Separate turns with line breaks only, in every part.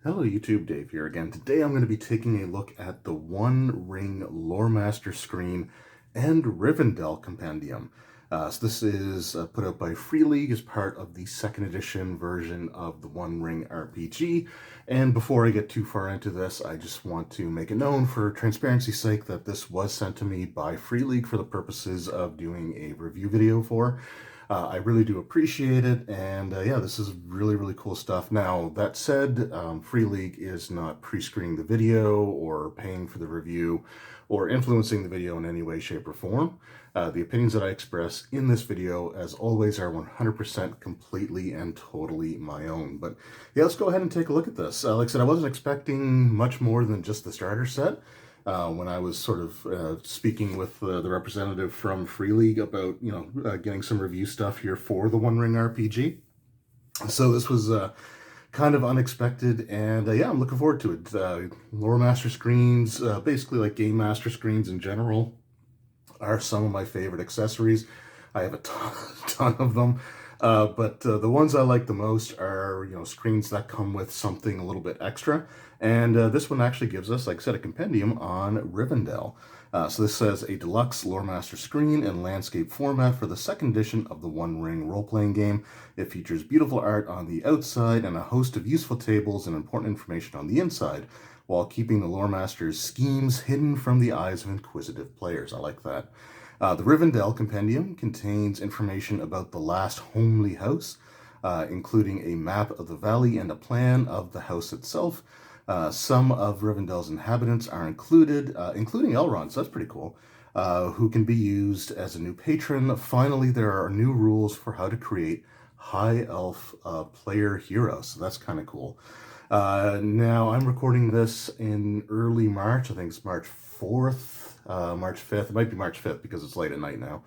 Hello YouTube, Dave here again. Today I'm going to be taking a look at the One Ring Loremaster Screen and Rivendell Compendium. So this is put out by Free League as part of the second edition version of the One Ring RPG. And before I get too far into this, I just want to make it known for transparency's sake that this was sent to me by Free League for the purposes of doing a review video for. I really do appreciate it, and yeah, this is really cool stuff. Now, that said, Free League is not pre-screening the video or paying for the review or influencing the video in any way, shape, or form. The opinions that I express in this video, as always, are 100% completely and totally my own. But yeah, let's go ahead and take a look at this. Like I said, I wasn't expecting much more than just the starter set. When I was sort of speaking with the representative from Free League about, getting some review stuff here for the One Ring RPG. So this was kind of unexpected, and yeah, I'm looking forward to it. Loremaster Screens, basically like Game Master Screens in general, are some of my favorite accessories. I have a ton of them. But the ones I like the most are, screens that come with something a little bit extra. And this one actually gives us, like I said, a compendium on Rivendell. So this says a deluxe Loremaster screen in landscape format for the second edition of the One Ring role-playing game. It features beautiful art on the outside and a host of useful tables and important information on the inside, while keeping the Loremaster's schemes hidden from the eyes of inquisitive players. I like that. The Rivendell Compendium contains information about the last homely house, including a map of the valley and a plan of the house itself. Some of Rivendell's inhabitants are included, including Elrond, so that's pretty cool, who can be used as a new patron. Finally, there are new rules for how to create high elf player heroes, so that's kind of cool. Now, I'm recording this in early March. I think it's March 4th. March 5th. It might be March 5th because it's late at night now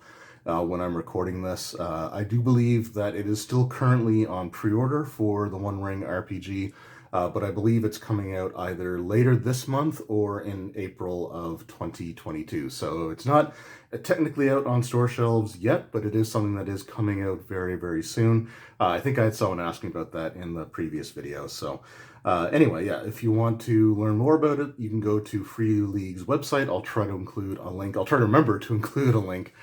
when I'm recording this. I do believe that it is still currently on pre-order for the One Ring RPG, but I believe it's coming out either later this month or in April of 2022. So it's not technically out on store shelves yet, but it is something that is coming out very soon. I think I had someone ask me about that in the previous video. So anyway, yeah, if you want to learn more about it, you can go to Free League's website. I'll try to include a link. I'll try to remember to include a link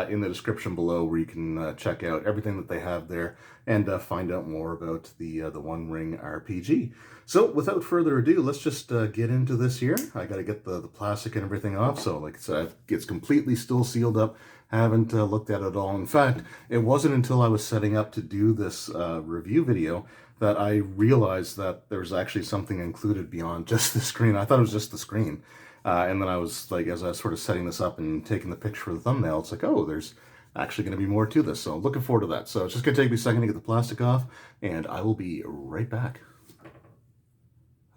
in the description below where you can check out everything that they have there and find out more about the One Ring RPG. So without further ado, let's just get into this here. I got to get the plastic and everything off. So like I said, it's completely still sealed up. Haven't looked at it at all. In fact, it wasn't until I was setting up to do this review video that I realized that there was actually something included beyond just the screen. I thought it was just the screen. And then I was like, as I was sort of setting this up and taking the picture for the thumbnail, it's like, oh, there's actually going to be more to this. So looking forward to that. So it's just going to take me a second to get the plastic off, and I will be right back.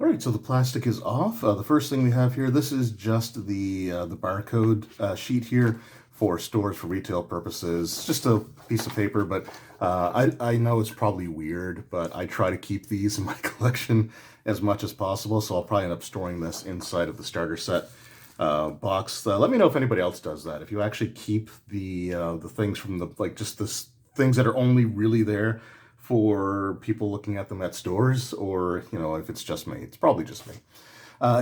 All right, so the plastic is off. The first thing we have here, this is just the barcode sheet here for stores for retail purposes. It's just a piece of paper, but I know it's probably weird, but I try to keep these in my collection as much as possible, so I'll probably end up storing this inside of the starter set box. Let me know if anybody else does that. If you actually keep the things from the, like, just the things that are only really there for people looking at them at stores, or, if it's just me. It's probably just me.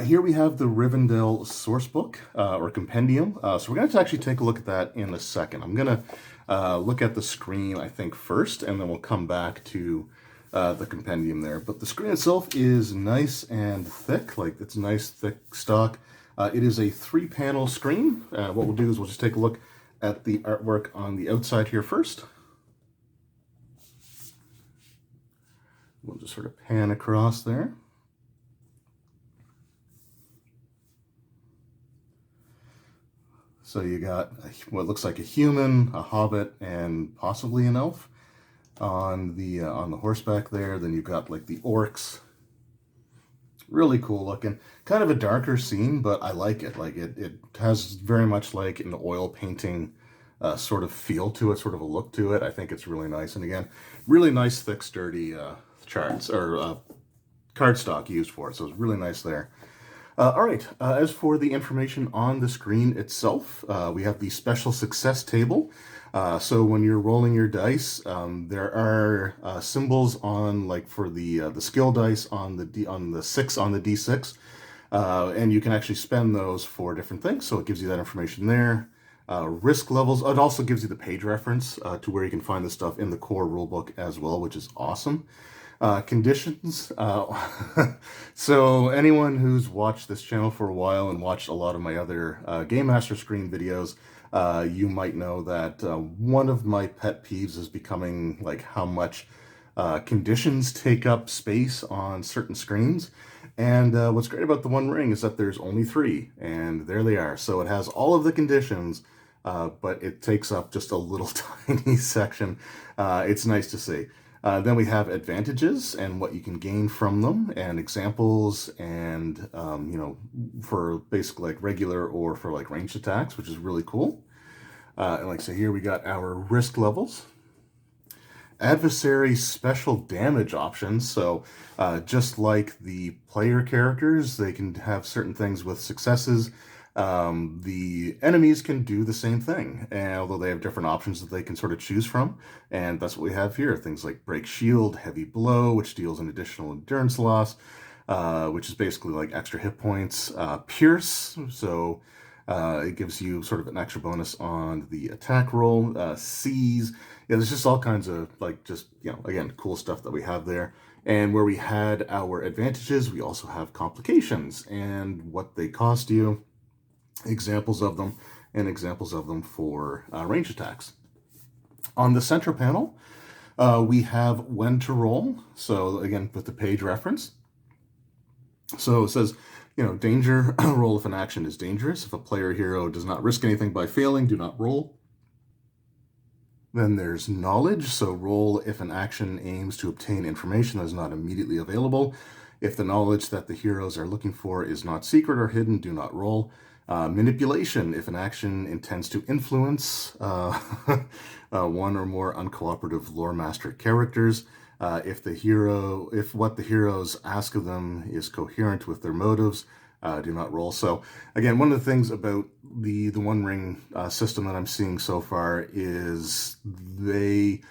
Here we have the Rivendell sourcebook, or compendium. So we're going to actually take a look at that in a second. I'm going to look at the screen, I think, first, and then we'll come back to the compendium there. But the screen itself is nice and thick, like it's nice, thick stock. It is a 3-panel screen. What we'll do is we'll just take a look at the artwork on the outside here first. We'll just sort of pan across there. So you got what looks like a human, a hobbit, and possibly an elf on the horseback there. Then you've got like the orcs. Really cool looking. Kind of a darker scene, but I like it. Like it has very much like an oil painting sort of feel to it, sort of a look to it. I think it's really nice. And again, really nice, thick, sturdy charts or cardstock used for it. So it's really nice there. All right, as for the information on the screen itself, we have the special success table. So when you're rolling your dice, there are symbols on, like for the skill dice on the 6 on the D6, and you can actually spend those for different things. So it gives you that information there. Risk levels. It also gives you the page reference to where you can find the stuff in the core rulebook as well, which is awesome. Conditions. So anyone who's watched this channel for a while and watched a lot of my other Game Master Screen videos, you might know that one of my pet peeves is becoming like how much conditions take up space on certain screens. And what's great about the One Ring is that there's only 3, and there they are. So it has all of the conditions, but it takes up just a little tiny section. It's nice to see. Then we have advantages and what you can gain from them, and examples, and for basically like regular or for like ranged attacks, which is really cool. And like I say, here we got our risk levels. Adversary special damage options. So just like the player characters, they can have certain things with successes. The enemies can do the same thing, and although they have different options that they can sort of choose from, and that's what we have here. Things like break shield, heavy blow, which deals an additional endurance loss, which is basically like extra hit points. Pierce, so it gives you sort of an extra bonus on the attack roll. Seize, yeah, there's just all kinds of like just, again, cool stuff that we have there. And where we had our advantages, we also have complications and what they cost you, examples of them, and examples of them for range attacks. On the center panel, we have when to roll. So again, with the page reference. So it says, danger, roll if an action is dangerous. If a player hero does not risk anything by failing, do not roll. Then there's knowledge, so roll if an action aims to obtain information that is not immediately available. If the knowledge that the heroes are looking for is not secret or hidden, do not roll. Manipulation, if an action intends to influence one or more uncooperative Loremaster characters. If what the heroes ask of them is coherent with their motives, do not roll. So again, one of the things about the One Ring system that I'm seeing so far is they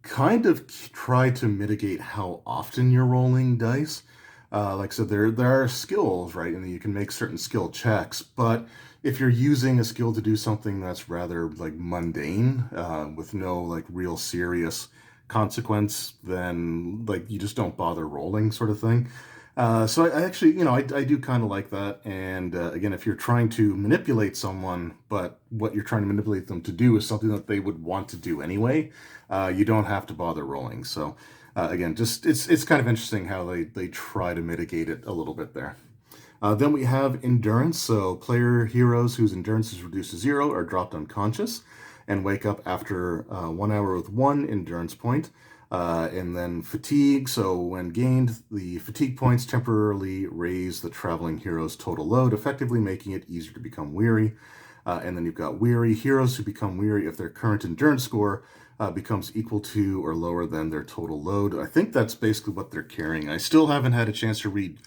kind of try to mitigate how often you're rolling dice. Like I said, there are skills, right? And you can make certain skill checks, but if you're using a skill to do something that's rather like mundane, with no like real serious consequence, then like you just don't bother rolling, sort of thing. So I actually, I do kind of like that. And again, if you're trying to manipulate someone, but what you're trying to manipulate them to do is something that they would want to do anyway, you don't have to bother rolling. So again, just it's kind of interesting how they try to mitigate it a little bit there. Then we have endurance. So player heroes whose endurance is reduced to 0 are dropped unconscious and wake up after 1 hour with 1 endurance point. And then fatigue, so when gained, the fatigue points temporarily raise the traveling hero's total load, effectively making it easier to become weary. And then you've got weary. Heroes who become weary if their current endurance score becomes equal to or lower than their total load. I think that's basically what they're carrying. I still haven't had a chance to read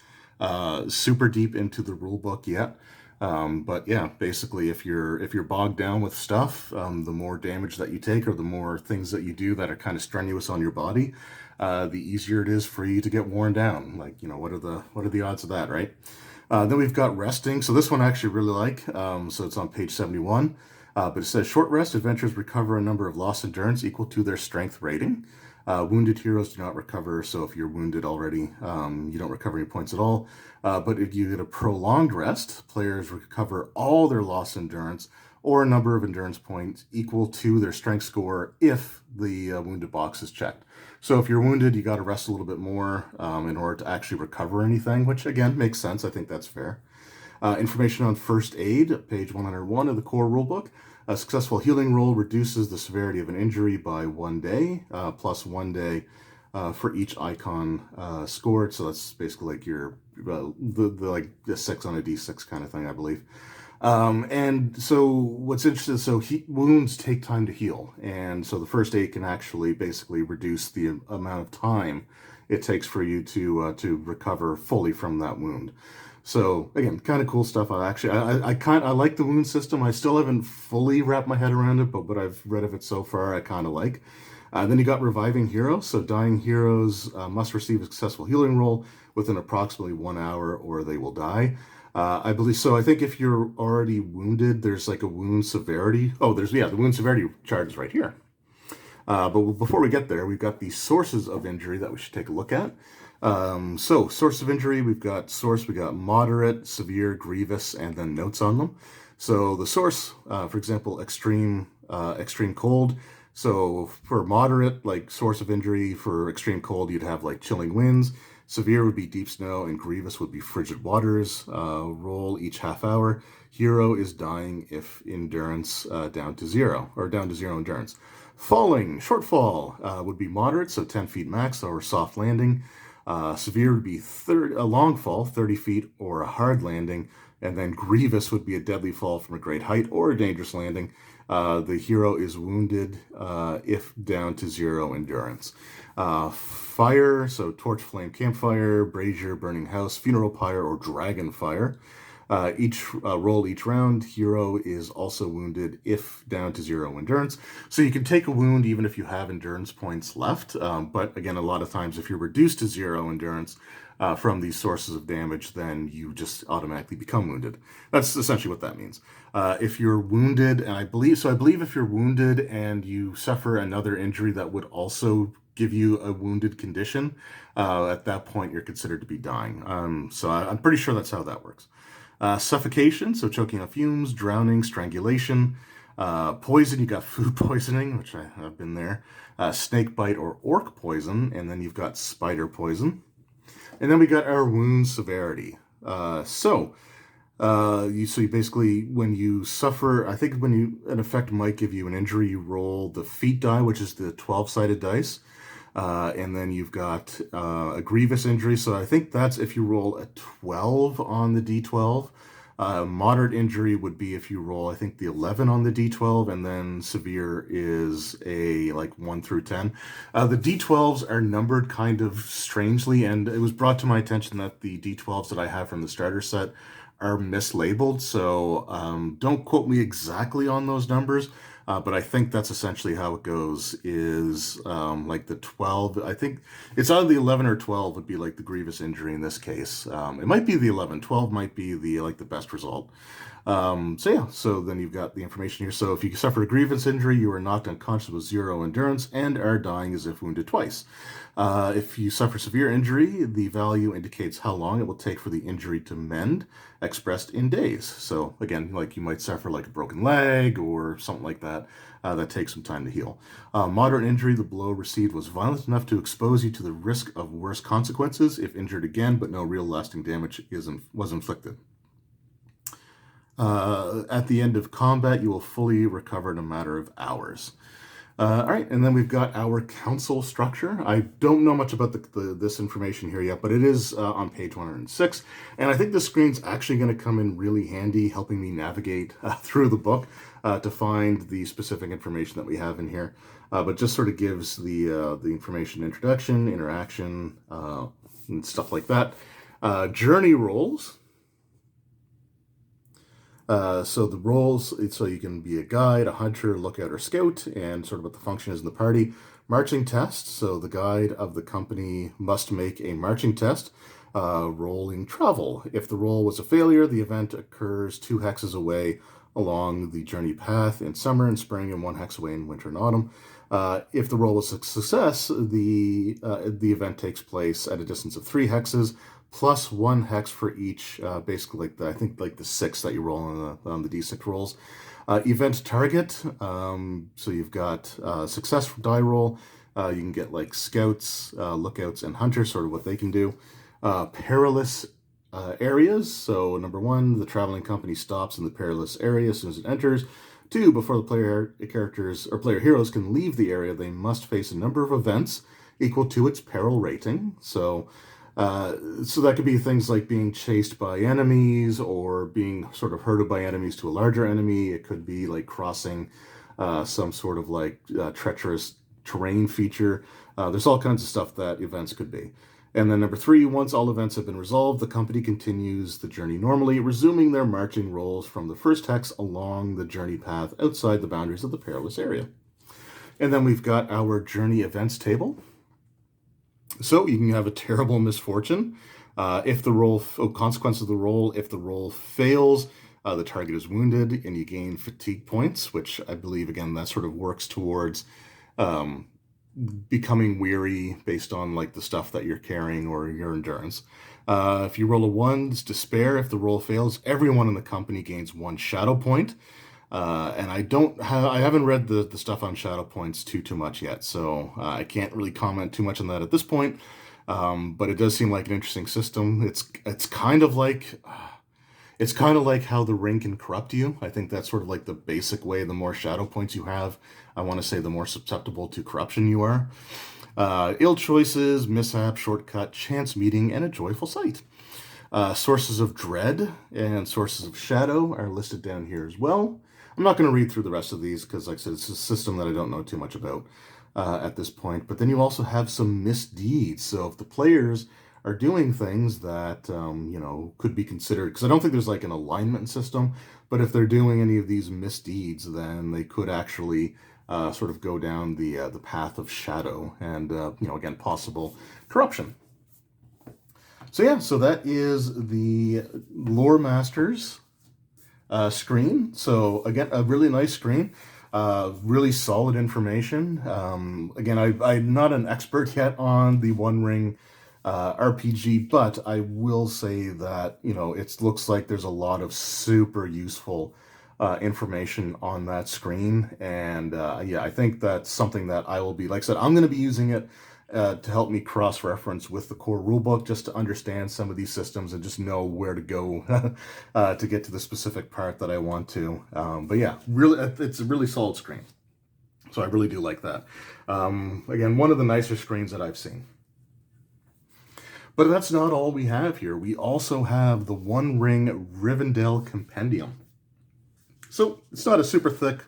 super deep into the rule book yet. But yeah, basically if you're bogged down with stuff, the more damage that you take or the more things that you do that are kind of strenuous on your body, the easier it is for you to get worn down. Like, what are the odds of that, right? Then we've got resting. So this one I actually really like. So it's on page 71. But it says short rest adventurers recover a number of lost endurance equal to their strength rating. Wounded heroes do not recover, so if you're wounded already, you don't recover any points at all. But if you get a prolonged rest, players recover all their lost endurance or a number of endurance points equal to their strength score if the wounded box is checked. So if you're wounded, you got to rest a little bit more in order to actually recover anything, which again makes sense. I think that's fair. Information on first aid, page 101 of the core rulebook. A successful healing roll reduces the severity of an injury by 1 day, plus 1 day for each icon scored. So that's basically like your the 6 on a d6 kind of thing, I believe. And so what's interesting, so wounds take time to heal, and so the first aid can actually basically reduce the amount of time it takes for you to recover fully from that wound. So again, kind of cool stuff. I like the wound system. I still haven't fully wrapped my head around it, but what I've read of it so far, I kind of like. Then you got reviving heroes. So dying heroes must receive a successful healing roll within approximately 1 hour, or they will die. I believe so. I think if you're already wounded, there's like a wound severity. Oh, there's yeah, the wound severity chart is right here. But before we get there, we've got the sources of injury that we should take a look at. So source of injury, we got moderate, severe, grievous, and then notes on them. So the source, for example, extreme cold. So for moderate, like source of injury for extreme cold, you'd have like chilling winds. Severe would be deep snow, and grievous would be frigid waters. Roll each half hour. Hero is dying if endurance down to zero endurance. Falling, shortfall would be moderate, so 10 feet max, or soft landing. Severe would be a long fall, 30 feet, or a hard landing. And then grievous would be a deadly fall from a great height or a dangerous landing. The hero is wounded if down to zero endurance. Fire, so torch, flame, campfire, brazier, burning house, funeral pyre, or dragon fire. Roll each round. Hero is also wounded if down to zero endurance. So you can take a wound even if you have endurance points left. But again, a lot of times if you're reduced to zero endurance from these sources of damage, then you just automatically become wounded. That's essentially what that means. If you're wounded, and I believe if you're wounded and you suffer another injury that would also give you a wounded condition, at that point you're considered to be dying. So I'm pretty sure that's how that works. Suffocation, so choking on fumes, drowning, strangulation. Poison, you got food poisoning, which I've been there. Snake bite or orc poison, and then you've got spider poison. And then we got our wound severity. You basically, when you suffer, I think when an effect might give you an injury, you roll the feat die, which is the 12-sided dice. And then you've got a grievous injury. So I think that's if you roll a 12 on the D12. Moderate injury would be if you roll, I think, the 11 on the D12, and then severe is a like 1 through 10. The D12s are numbered kind of strangely, and it was brought to my attention that the D12s that I have from the starter set are mislabeled. So don't quote me exactly on those numbers. But I think that's essentially how it goes is like the 12. I think it's either the 11 or 12 would be like the grievous injury in this case. It might be the 11. 12 might be the best result. So then you've got the information here. So if you suffer a grievous injury, you are knocked unconscious with zero endurance and are dying as if wounded twice. If you suffer severe injury, the value indicates how long it will take for the injury to mend, expressed in days. So again, like you might suffer like a broken leg or something like that, that takes some time to heal. Moderate injury, the blow received was violent enough to expose you to the risk of worse consequences if injured again, but no real lasting damage was inflicted. At the end of combat, you will fully recover in a matter of hours. All right, and then we've got our council structure. I don't know much about this information here yet, but it is on page 106. And I think this screen's actually going to come in really handy, helping me navigate through the book to find the specific information that we have in here. But just sort of gives the information introduction, interaction, and stuff like that. Journey rolls. So the roles, so you can be a guide, a hunter, lookout, or scout, and sort of what the function is in the party. Marching test, so the guide of the company must make a marching test. Rolling travel. If the roll was a failure, the event occurs 2 hexes away along the journey path in summer and spring, and 1 hex away in winter and autumn. If the roll was a success, the event takes place at a distance of 3 hexes, plus 1 hex for each, basically like the 6 that you roll on the D6 rolls. Event target, so you've got success die roll. You can get like scouts, lookouts, and hunters, sort of what they can do. Perilous areas, so number 1, the traveling company stops in the perilous area as soon as it enters. 2, before the player heroes can leave the area, they must face a number of events equal to its peril rating. So that could be things like being chased by enemies or being sort of herded by enemies to a larger enemy. It could be like crossing some sort of like treacherous terrain feature. There's all kinds of stuff that events could be. And then number 3, once all events have been resolved, the company continues the journey normally, resuming their marching rolls from the first hex along the journey path outside the boundaries of the Perilous Area. And then we've got our journey events table. So you can have a terrible misfortune. If the roll, consequence of the roll, if the roll fails, the target is wounded and you gain fatigue points, which I believe, again, that sort of works towards becoming weary based on like the stuff that you're carrying or your endurance. If you roll a 1, it's despair. If the roll fails, everyone in the company gains 1 shadow point. And I haven't read the stuff on shadow points too much yet, so I can't really comment too much on that at this point. But it does seem like an interesting system. It's kind of like how the ring can corrupt you. I think that's sort of like the basic way. The more shadow points you have, I want to say the more susceptible to corruption you are. Ill choices, mishap, shortcut, chance meeting, and a joyful sight. Sources of dread and sources of shadow are listed down here as well. I'm not going to read through the rest of these because, like I said, it's a system that I don't know too much about at this point. But then you also have some misdeeds. So if the players are doing things that, could be considered, because I don't think there's like an alignment system, but if they're doing any of these misdeeds, then they could actually sort of go down the path of shadow and, again, possible corruption. So yeah, so that is the Loremaster's screen. So again, a really nice screen, really solid information. Again, I'm not an expert yet on the One Ring RPG, but I will say that, it looks like there's a lot of super useful information on that screen. And yeah, I think that's something that I will be, like I said, I'm going to be using it to help me cross-reference with the core rulebook just to understand some of these systems and just know where to go to get to the specific part that I want to. But yeah, really, it's a really solid screen. So I really do like that. Again, one of the nicer screens that I've seen. But that's not all we have here. We also have the One Ring Rivendell Compendium. So it's not a super thick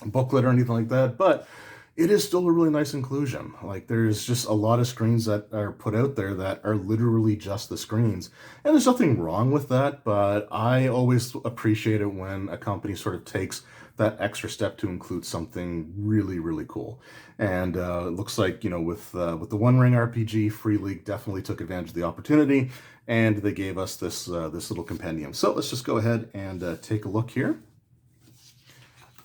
booklet or anything like that, but it is still a really nice inclusion. Like, there's just a lot of screens that are put out there that are literally just the screens. And there's nothing wrong with that, but I always appreciate it when a company sort of takes that extra step to include something really, really cool. And it looks like, with the One Ring RPG, Free League definitely took advantage of the opportunity, and they gave us this little compendium. So let's just go ahead and take a look here.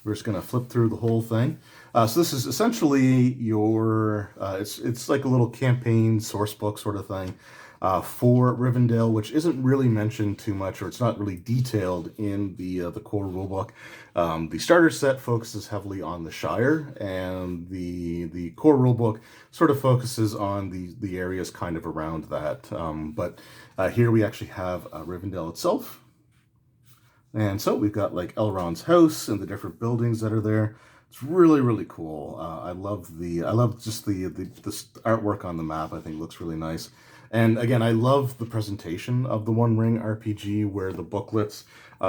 We're just going to flip through the whole thing. So this is essentially your, it's like a little campaign source book sort of thing for Rivendell, which isn't really mentioned too much, or it's not really detailed in the core rulebook. The starter set focuses heavily on the Shire, and the core rulebook sort of focuses on the areas kind of around that. But here we actually have Rivendell itself. And so we've got like Elrond's house and the different buildings that are there. It's really, really cool. I love just the artwork on the map. I think it looks really nice. And again, I love the presentation of the One Ring RPG, where the booklets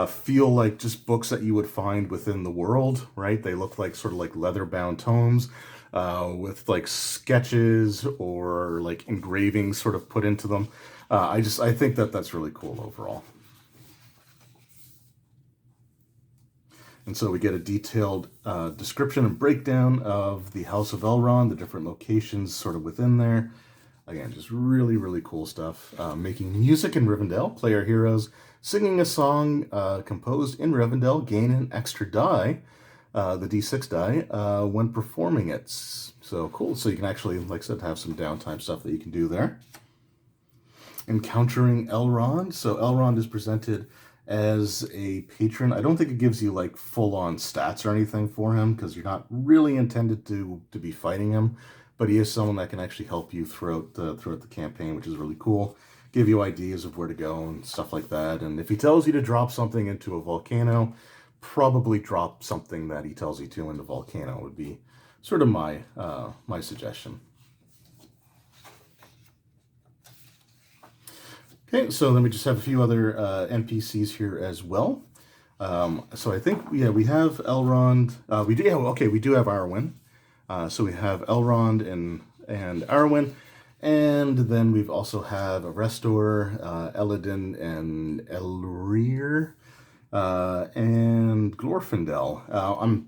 feel like just books that you would find within the world, right? They look like sort of like leather-bound tomes with like sketches or like engravings sort of put into them. I think that's really cool overall. And so we get a detailed description and breakdown of the House of Elrond, the different locations sort of within there. Again, just really, really cool stuff. Making music in Rivendell, play our heroes, singing a song composed in Rivendell, gain an extra die, the D6 die, when performing it. So cool. So you can actually, like I said, have some downtime stuff that you can do there. Encountering Elrond. So Elrond is presented as a patron. I don't think it gives you like full-on stats or anything for him, because you're not really intended to be fighting him, but he is someone that can actually help you throughout the campaign, which is really cool. Give you ideas of where to go and stuff like that. And if he tells you to drop something into a volcano, probably drop something that he tells you to in the volcano would be sort of my my suggestion. Okay, so then we just have a few other NPCs here as well. So I think, yeah, we have Elrond. We do have Arwen. So we have Elrond and Arwen. And then we've also have Arestor, Eladin, and Elrir, and Glorfindel.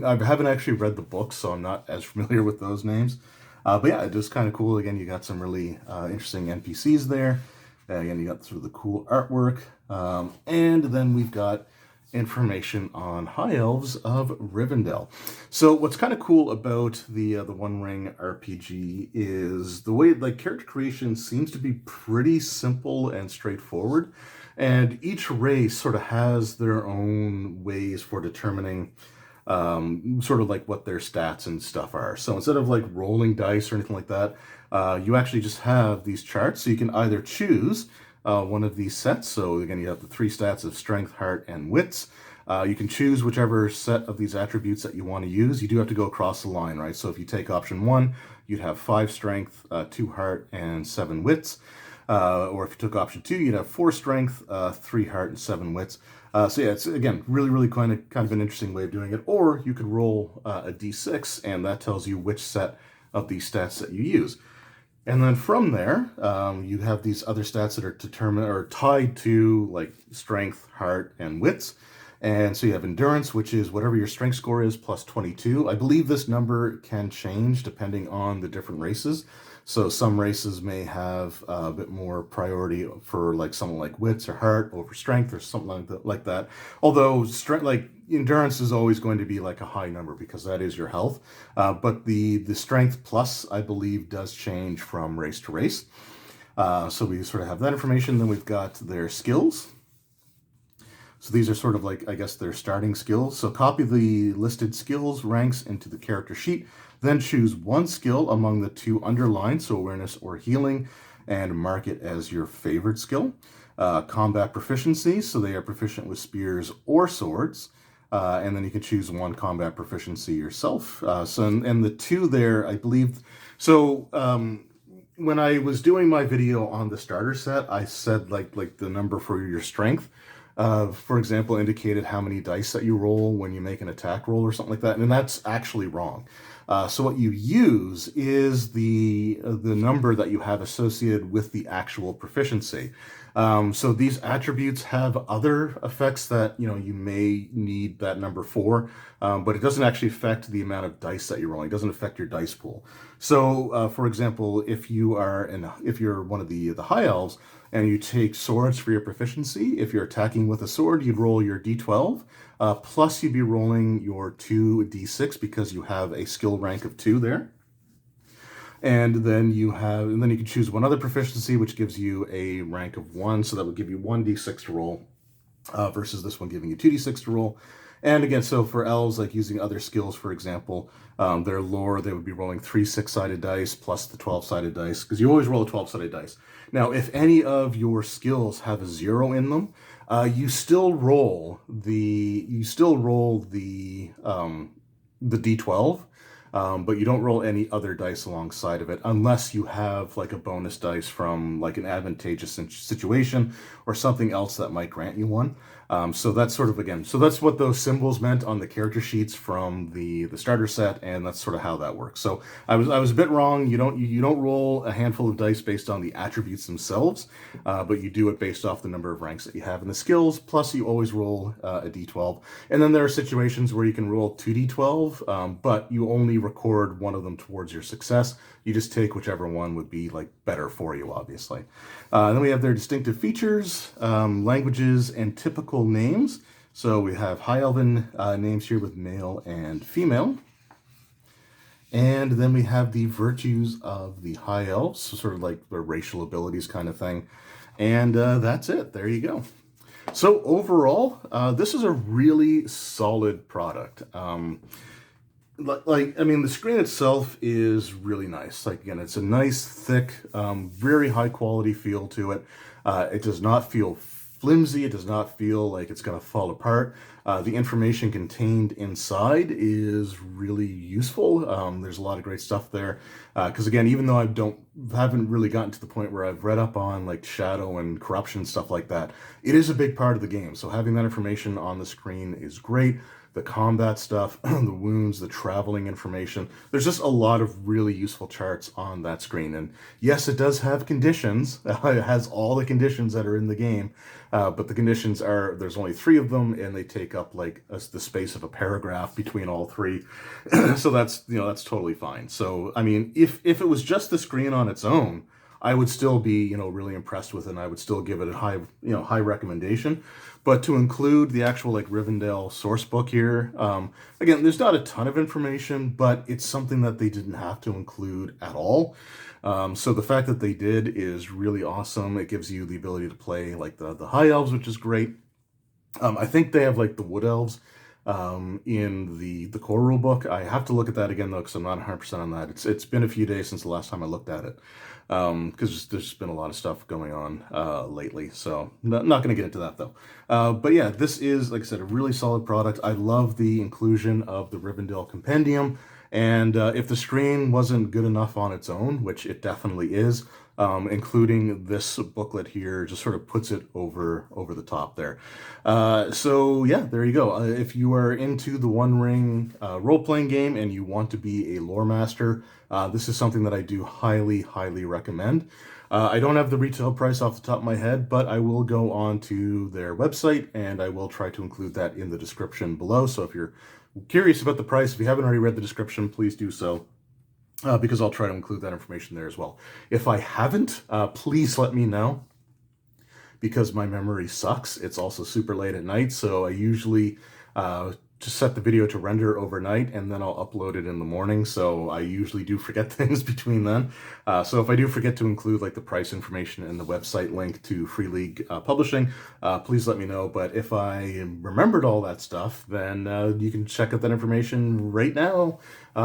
I haven't actually read the books, so I'm not as familiar with those names. But yeah, it is kind of cool. Again, you got some really interesting NPCs there. Again, you got sort of the cool artwork. And then we've got information on High Elves of Rivendell. So what's kind of cool about the One Ring RPG is the way like character creation seems to be pretty simple and straightforward, and each race sort of has their own ways for determining sort of like what their stats and stuff are. So instead of like rolling dice or anything like that, you actually just have these charts. So you can either choose one of these sets. So again, you have the 3 stats of strength, heart, and wits. You can choose whichever set of these attributes that you want to use. You do have to go across the line, right? So if you take option 1, you'd have 5 strength, 2 heart, and 7 wits. Or if you took option 2, you'd have 4 strength, 3 heart, and 7 wits. So yeah, it's again really kind of an interesting way of doing it. Or you could roll a d6, and that tells you which set of these stats that you use. And then from there, you have these other stats that are determined or tied to like strength, heart, and wits. And so you have endurance, which is whatever your strength score is plus 22. I believe this number can change depending on the different races. So some races may have a bit more priority for like something like wits or heart over strength or something like that. Although strength, like endurance is always going to be like a high number because that is your health. But the strength plus, I believe, does change from race to race. So we sort of have that information. Then we've got their skills. So these are sort of like, I guess, their starting skills. So copy the listed skills ranks into the character sheet. Then choose one skill among the 2 underlined, so awareness or healing, and mark it as your favorite skill. Combat proficiency, so they are proficient with spears or swords. And then you can choose one combat proficiency yourself. And the 2 there, I believe. So when I was doing my video on the starter set, I said like the number for your strength. For example, indicated how many dice that you roll when you make an attack roll or something like that, and that's actually wrong. So what you use is the number that you have associated with the actual proficiency. So these attributes have other effects that you may need that number for, but it doesn't actually affect the amount of dice that you're rolling. It doesn't affect your dice pool. So, for example, if you're one of the high elves and you take swords for your proficiency, if you're attacking with a sword, you'd roll your d12. Plus, you'd be rolling your 2d6 because you have a skill rank of 2 there. And then you can choose one other proficiency, which gives you a rank of 1. So that would give you 1d6 to roll, versus this one giving you 2d6 to roll. And again, so for elves, like using other skills, for example, their lore, they would be rolling 3 6-sided dice plus the 12-sided dice, because you always roll a 12-sided dice. Now, if any of your skills have a 0 in them, you still roll the d12, but you don't roll any other dice alongside of it unless you have like a bonus dice from like an advantageous situation or something else that might grant you one. So that's sort of, again, so that's what those symbols meant on the character sheets from the starter set, and that's sort of how that works. So I was a bit wrong. You don't roll a handful of dice based on the attributes themselves, but you do it based off the number of ranks that you have in the skills. Plus, you always roll a d12, and then there are situations where you can roll 2d12, but you only record one of them towards your success. You just take whichever one would be like better for you, obviously. Then we have their distinctive features, languages, and typical names. So we have High Elven names here with male and female. And then we have the virtues of the High Elves, so sort of like their racial abilities kind of thing. And that's it. There you go. So overall, this is a really solid product. The screen itself is really nice. Like, again, it's a nice, thick, very high quality feel to it. It does not feel flimsy. It does not feel like it's going to fall apart. The information contained inside is really useful. There's a lot of great stuff there. Because again, even though I haven't really gotten to the point where I've read up on like shadow and corruption, stuff like that, it is a big part of the game. So having that information on the screen is great. the combat stuff, the wounds, the traveling information. There's just a lot of really useful charts on that screen. And yes, it does have conditions. It has all the conditions that are in the game, but the conditions are, there's only 3 of them, and they take up like the space of a paragraph between all 3. So that's, that's totally fine. So, I mean, if it was just the screen on its own, I would still be, really impressed with it, and I would still give it a high recommendation. But to include the actual like Rivendell source book here, again, there's not a ton of information, but it's something that they didn't have to include at all. So the fact that they did is really awesome. It gives you the ability to play like the High Elves, which is great. I think they have like the Wood Elves in the core rule book. I have to look at that again though, because I'm not 100% on that. It's been a few days since the last time I looked at it, because there's been a lot of stuff going on lately. So not going to get into that though. But yeah, this is, like I said, a really solid product. I love the inclusion of the Rivendell Compendium. And if the screen wasn't good enough on its own, which it definitely is, including this booklet here just sort of puts it over the top there. So yeah, there you go. If you are into the One Ring role-playing game and you want to be a lore master, this is something that I do highly recommend. I don't have the retail price off the top of my head, but I will go on to their website and I will try to include that in the description below. So if you're curious about the price, if you haven't already read the description, please do so. Because I'll try to include that information there as well. If I haven't, please let me know, because my memory sucks. It's also super late at night, so I usually just set the video to render overnight, and then I'll upload it in the morning, so I usually do forget things between then. So if I do forget to include like the price information and the website link to Free League Publishing, please let me know. But if I remembered all that stuff, then you can check out that information right now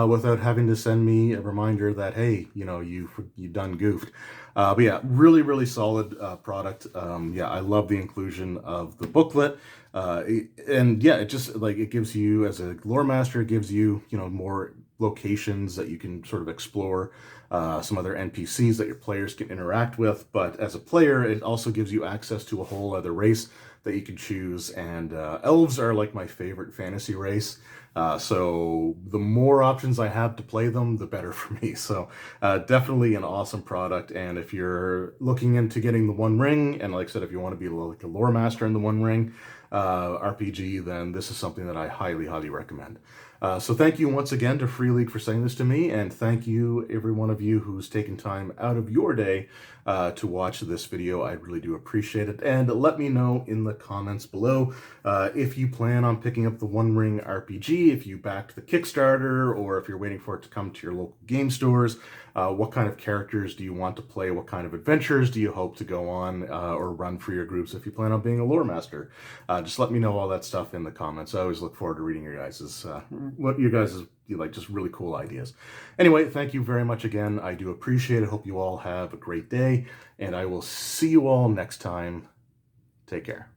without having to send me a reminder that, hey, you done goofed. But yeah, really solid product. Yeah, I love the inclusion of the booklet. And yeah, it just like, it gives you, as a lore master, it gives you, more locations that you can sort of explore, some other NPCs that your players can interact with. But as a player, it also gives you access to a whole other race that you can choose. And elves are like my favorite fantasy race. So the more options I have to play them, the better for me. So definitely an awesome product. And if you're looking into getting the One Ring, and like I said, if you want to be like a lore master in the One Ring RPG, then this is something that I highly recommend. So thank you once again to Free League for sending this to me, and thank you every one of you who's taken time out of your day to watch this video. I really do appreciate it. And let me know in the comments below if you plan on picking up the One Ring RPG, if you backed the Kickstarter, or if you're waiting for it to come to your local game stores. What kind of characters do you want to play? What kind of adventures do you hope to go on or run for your groups if you plan on being a lore master? Just let me know all that stuff in the comments. I always look forward to reading your guys' what you guys like, just really cool ideas. Anyway, thank you very much again. I do appreciate it. Hope you all have a great day, and I will see you all next time. Take care.